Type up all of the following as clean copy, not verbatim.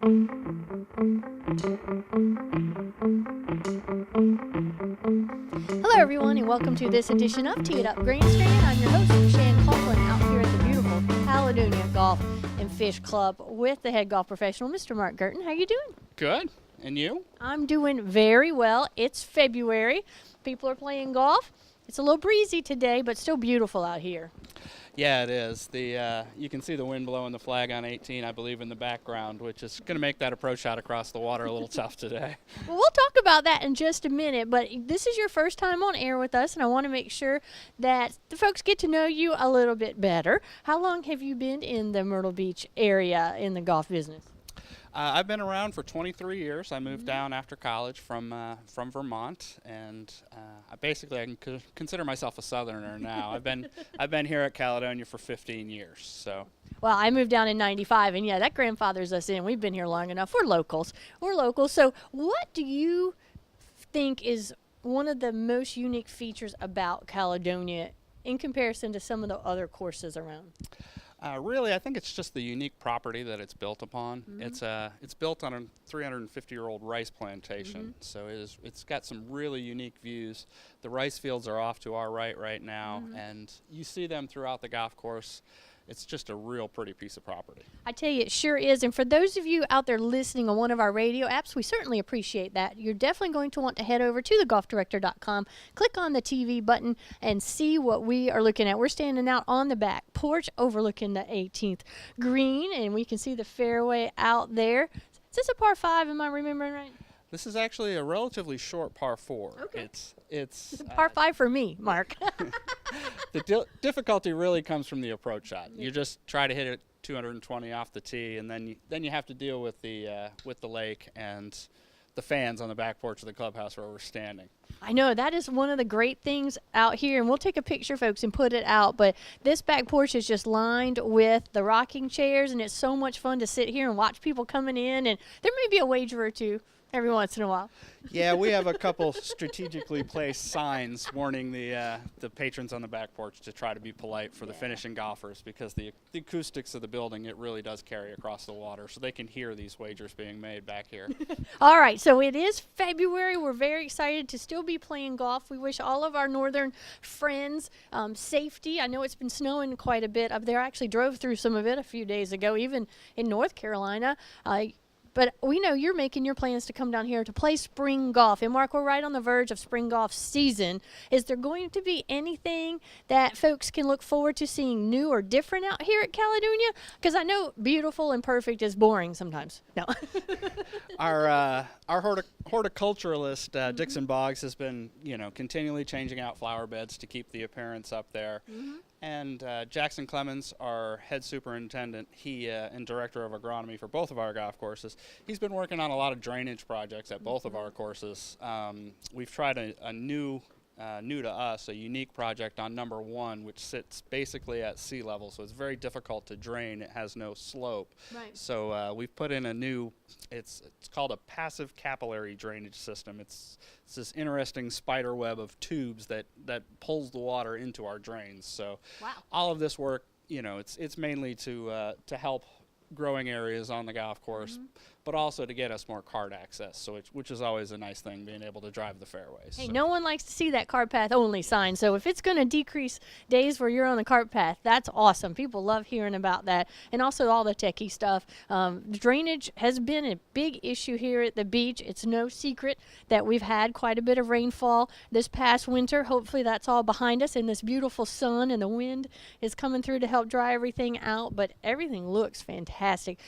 Hello, everyone, and welcome to this edition of Tee It Up Grandstand. I'm your host, Shan Coughlin, out here at the beautiful Caledonia Golf and Fish Club with the head golf professional, Mr. Mark Gurton. How you doing? Good. And you? I'm doing very well. It's February. People are playing golf. It's a little breezy today, but still beautiful out here. Yeah, it is. You can see the wind blowing the flag on 18, I believe, in the background, which is going to make that approach shot across the water a little tough today. Well, we'll talk about that in just a minute, but this is your first time on air with us, and I want to make sure that the folks get to know you a little bit better. How long have you been in the Myrtle Beach area in the golf business? I've been around for 23 years. I moved down after college from Vermont, and I can consider myself a Southerner now. I've been here at Caledonia for 15 years. So. Well, I moved down in '95, and yeah, that grandfathers us in. We've been here long enough. We're locals. So, what do you think is one of the most unique features about Caledonia in comparison to some of the other courses around? Really, I think it's just the unique property that it's built upon. Mm-hmm. It's built on a 350-year-old rice plantation, so it's got some really unique views. The rice fields are off to our right now, and you see them throughout the golf course. It's just a real pretty piece of property. I tell you, it sure is. And for those of you out there listening on one of our radio apps, we certainly appreciate that. You're definitely going to want to head over to thegolfdirector.com, click on the TV button, and see what we are looking at. We're standing out on the back porch overlooking the 18th green, and we can see the fairway out there. Is this a par 5? Am I remembering right? This is actually a relatively short par 4. Okay. It's a par 5 for me, Mark. The difficulty really comes from the approach shot. You just try to hit it 220 off the tee, and then you have to deal with the lake and the fans on the back porch of the clubhouse where we're standing. I know, that is one of the great things out here, and we'll take a picture, folks, and put it out, but this back porch is just lined with the rocking chairs, and it's so much fun to sit here and watch people coming in, and there may be a wager or two every once in a while. Yeah, we have a couple strategically placed signs warning the patrons on the back porch to try to be polite for the finishing golfers, because the acoustics of the building, it really does carry across the water, so they can hear these wagers being made back here. All right, so it is February. We're very excited to still be playing golf. We wish all of our northern friends safety. I know it's been snowing quite a bit up there. I actually drove through some of it a few days ago, even in North Carolina. But we know you're making your plans to come down here to play spring golf. And, Mark, we're right on the verge of spring golf season. Is there going to be anything that folks can look forward to seeing new or different out here at Caledonia? Because I know beautiful and perfect is boring sometimes. No. Our horticulturalist, Dixon Boggs, has been, continually changing out flower beds to keep the appearance up there. And Jackson Clemens, our head superintendent, and director of agronomy for both of our golf courses, he's been working on a lot of drainage projects at both of our courses. We've tried a new to us, a unique project on number 1, which sits basically at sea level, so it's very difficult to drain. It has no slope. Right. So we've put in a new, it's called a passive capillary drainage system. It's this interesting spider web of tubes that pulls the water into our drains. So wow. All of this work, it's mainly to help growing areas on the golf course, but also to get us more cart access, which is always a nice thing, being able to drive the fairways. Hey, no one likes to see that cart path only sign, so if it's going to decrease days where you're on the cart path, that's awesome. People love hearing about that, and also all the techie stuff. Drainage has been a big issue here at the beach. It's no secret that we've had quite a bit of rainfall this past winter. Hopefully that's all behind us, and this beautiful sun and the wind is coming through to help dry everything out, but everything looks fantastic.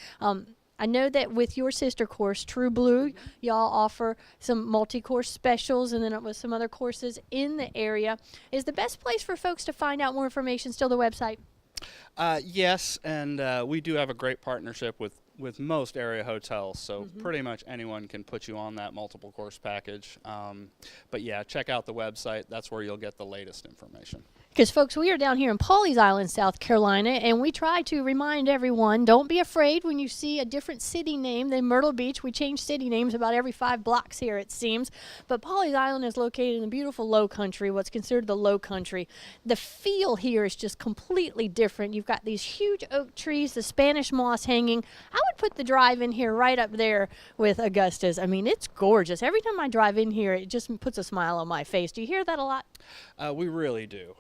I know that with your sister course, True Blue, y'all offer some multi-course specials, and then with some other courses in the area. Is the best place for folks to find out more information still the website? Yes, and we do have a great partnership with most area hotels, so pretty much anyone can put you on that multiple course package. But yeah, check out the website. That's where you'll get the latest information. Because, folks, we are down here in Pawleys Island, South Carolina, and we try to remind everyone, don't be afraid when you see a different city name than Myrtle Beach. We change city names about every 5 blocks here, it seems. But Pawleys Island is located in the beautiful low country, what's considered the low country. The feel here is just completely different. You've got these huge oak trees, the Spanish moss hanging. I would put the drive in here right up there with Augusta's. I mean, it's gorgeous. Every time I drive in here, it just puts a smile on my face. Do you hear that a lot? We really do.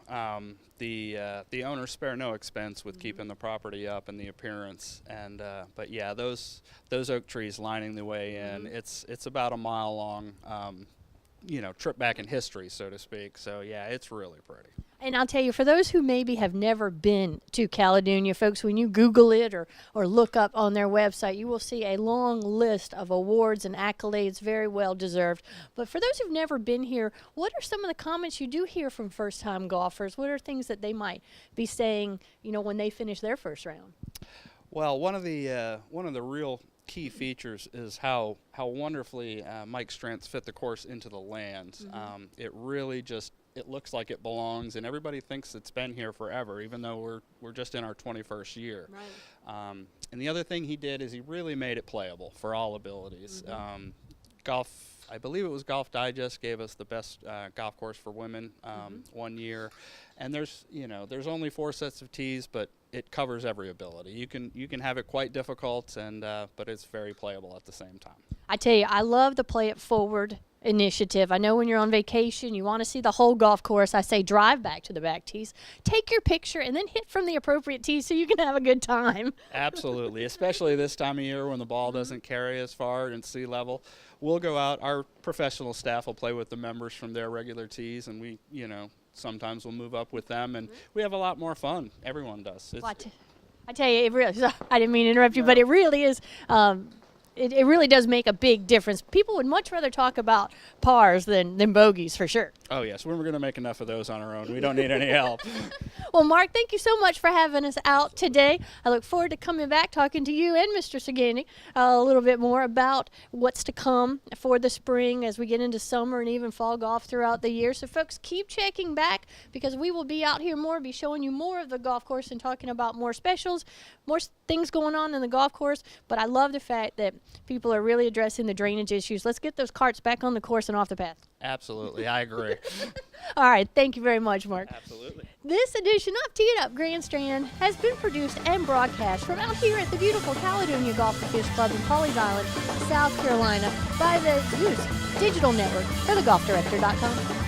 The owners spare no expense with keeping the property up and the appearance, and but yeah, those oak trees lining the way in. It's about a mile long, trip back in history, so to speak. So yeah, it's really pretty. And I'll tell you, for those who maybe have never been to Caledonia, folks, when you Google it or look up on their website, you will see a long list of awards and accolades, very well deserved. But for those who've never been here, what are some of the comments you do hear from first-time golfers? What are things that they might be saying, when they finish their first round? Well, one of the real key features is how wonderfully Mike Strantz fit the course into the land. It really it looks like it belongs, and everybody thinks it's been here forever, even though we're just in our 21st year. Right. And the other thing he did is he really made it playable for all abilities. I believe it was Golf Digest gave us the best golf course for women one year, and there's only 4 sets of tees, but it covers every ability. You can have it quite difficult, and but it's very playable at the same time. I tell you, I love the Play It Forward initiative. I know when you're on vacation, you want to see the whole golf course. I say drive back to the back tees, take your picture, and then hit from the appropriate tees so you can have a good time. Absolutely, especially this time of year when the ball doesn't carry as far and sea level. We'll go out. Our professional staff will play with the members from their regular tees, and we, sometimes we'll move up with them, and we have a lot more fun. Everyone does. I tell you, it really, I didn't mean to interrupt you, but it really is. It really does make a big difference. People would much rather talk about pars than bogeys, for sure. Oh, yes. We're going to make enough of those on our own. We don't need any help. Well, Mark, thank you so much for having us out today. I look forward to coming back, talking to you and Mr. Sagani a little bit more about what's to come for the spring as we get into summer and even fall golf throughout the year. So, folks, keep checking back because we will be out here more, be showing you more of the golf course and talking about more specials, more things going on in the golf course. But I love the fact that people are really addressing the drainage issues. Let's get those carts back on the course and off the path. Absolutely. I agree. All right. Thank you very much, Mark. Absolutely. This edition of Tee It Up Grandstand has been produced and broadcast from out here at the beautiful Caledonia Golf and Fish Club in Pawleys Island, South Carolina by the Use Digital Network for thegolfdirector.com.